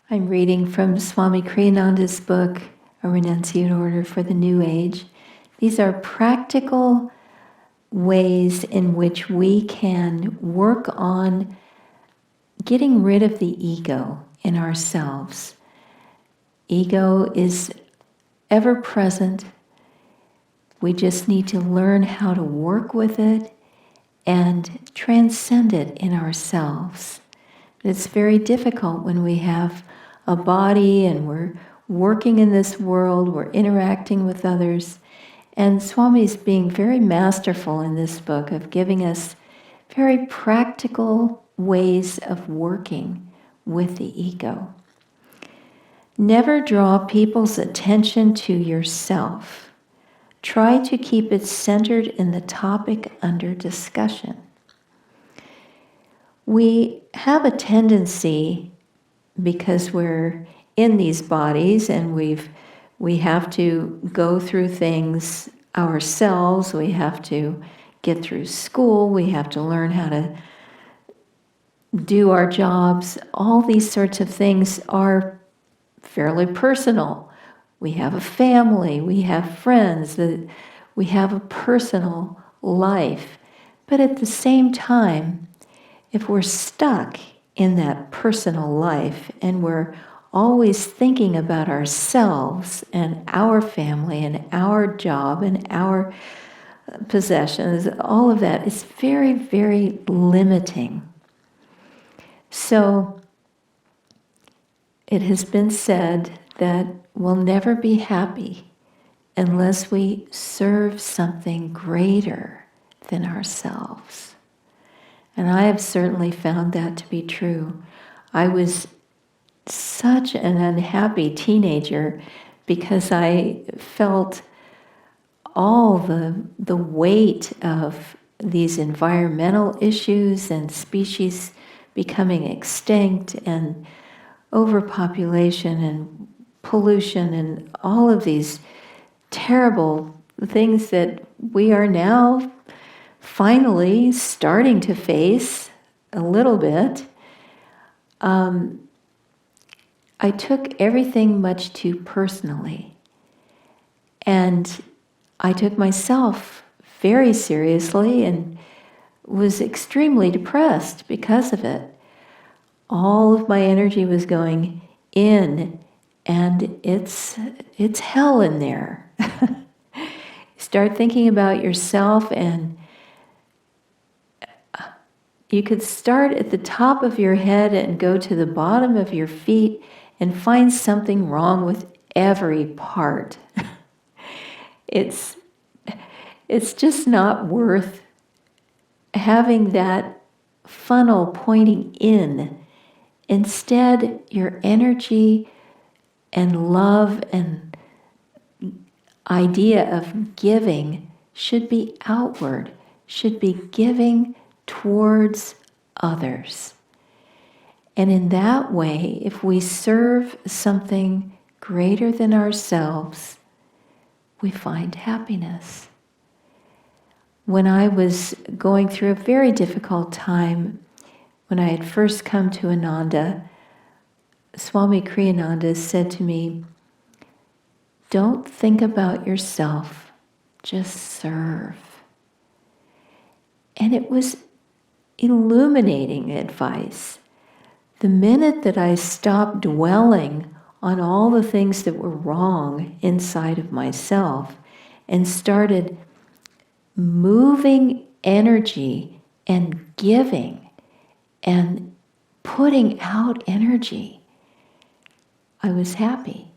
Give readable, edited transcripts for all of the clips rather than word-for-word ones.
I'm reading from Swami Kriyananda's book, A Renunciate Order for the New Age. These are practical ways in which we can work on getting rid of the ego in ourselves. Ego is ever present. We just need to learn how to work with it and transcend it in ourselves. It's very difficult when we have a body and we're working in this world, we're interacting with others. And Swami's being very masterful in this book of giving us very practical ways of working with the ego. Never draw people's attention to yourself. Try to keep it centered in the topic under discussion. We have a tendency, because we're in these bodies and we have to go through things ourselves, we have to get through school, we have to learn how to do our jobs. All these sorts of things are fairly personal. We have a family, we have friends, we have a personal life. But at the same time, if we're stuck in that personal life and we're always thinking about ourselves and our family and our job and our possessions, all of that is very, very limiting. So it has been said that we'll never be happy unless we serve something greater than ourselves. And I have certainly found that to be true. I was such an unhappy teenager because I felt all the weight of these environmental issues and species becoming extinct and overpopulation and pollution and all of these terrible things that we are now finally starting to face a little bit. I took everything much too personally. And I took myself very seriously and was extremely depressed because of it. All of my energy was going in, and it's hell in there. Start thinking about yourself, and you could start at the top of your head and go to the bottom of your feet and find something wrong with every part. It's just not worth having that funnel pointing in. Instead, your energy and love and idea of giving should be outward, should be giving towards others. And in that way, if we serve something greater than ourselves, we find happiness. When I was going through a very difficult time, when I had first come to Ananda, Swami Kriyananda said to me, "Don't think about yourself, just serve." And it was illuminating advice. The minute that I stopped dwelling on all the things that were wrong inside of myself and started moving energy and giving and putting out energy, I was happy.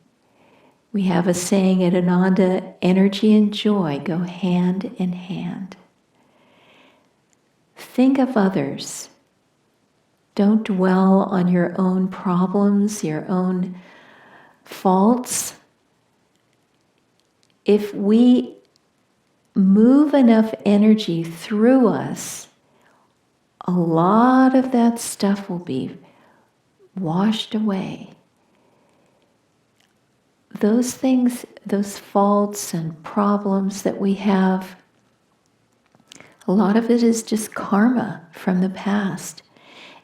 We have a saying at Ananda, energy and joy go hand in hand. Think of others. Don't dwell on your own problems, your own faults. If we move enough energy through us, a lot of that stuff will be washed away. Those things, those faults and problems that we have, a lot of it is just karma from the past.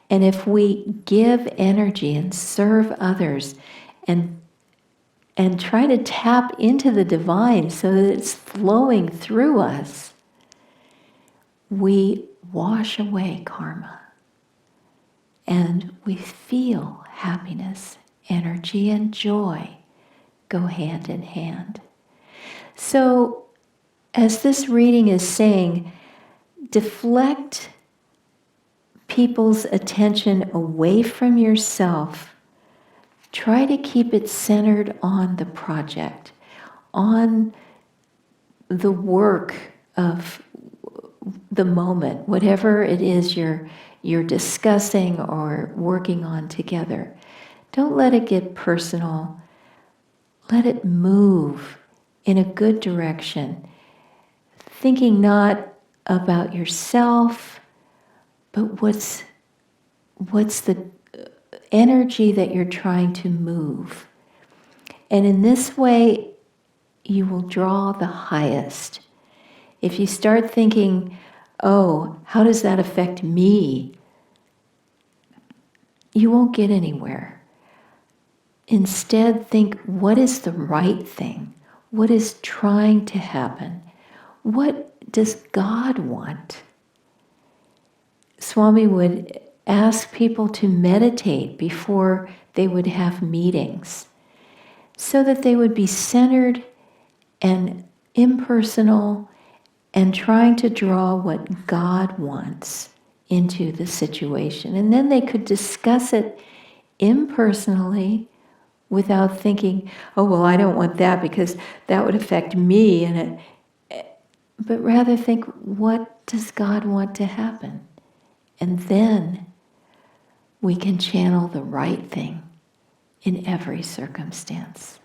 And if we give energy and serve others and try to tap into the divine so that it's flowing through us, we wash away karma and we feel happiness, energy, and joy go hand in hand. So, as this reading is saying, deflect people's attention away from yourself. Try to keep it centered on the project, on the work of the moment, whatever it is you're discussing or working on together. Don't let it get personal. Let it move in a good direction, thinking not about yourself, but what's the energy that you're trying to move. And in this way, you will draw the highest. If you start thinking, oh, how does that affect me? You won't get anywhere. Instead, think, what is the right thing? What is trying to happen? What does God want? Swami would ask people to meditate before they would have meetings so that they would be centered and impersonal and trying to draw what God wants into the situation. And then they could discuss it impersonally without thinking, oh, well, I don't want that because that would affect me. But rather think, what does God want to happen? And then we can channel the right thing in every circumstance.